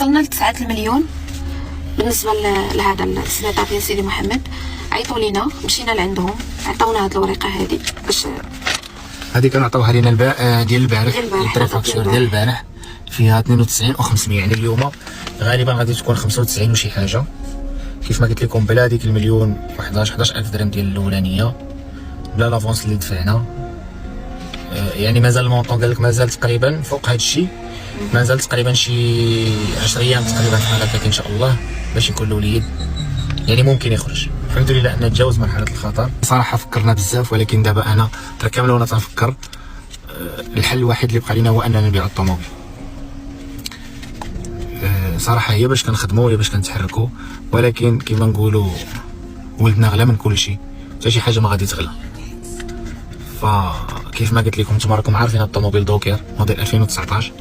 وصلنا ل9 المليون. بالنسبه لهذا السنتر ديال سيدي محمد عيطوا لينا، مشينا لعندهم عطاونا هاد الورقه هذه باش هذه كانوا عطاوها لينا ديال البارح، البريفاكتور ديال البارح فيها 92 و500. يعني اليوم غالبا غادي تكون 95 وشي حاجه، كيف ما قلت لكم بلا ديك المليون و11 درهم ديال الاولانيه، بلا لافونس اللي دفعنا. يعني مازال المونطون قال لك مازال تقريبا فوق هذا الشيء، مازال تقريبا شي 10 ايام تقريبا بحال هكاك ان شاء الله باش يكون الوليد يعني ممكن يخرج. الحمد لله ان تجاوز مرحله الخطر. صراحه فكرنا بزاف، ولكن دابا انا كامل وانا تنفكر الحل الوحيد اللي بقى لينا هو اننا نبيع الطوموبيل. صراحه هي باش كنخدموا ولا باش كنتحركوا، ولكن كما نقولوا ولدنا غلا من كل شيء، حتى شي حاجه ما غادي تغلى. فكيف ما قلت لكم نتوما راكم عارفين الطوموبيل دوكر موديل 2019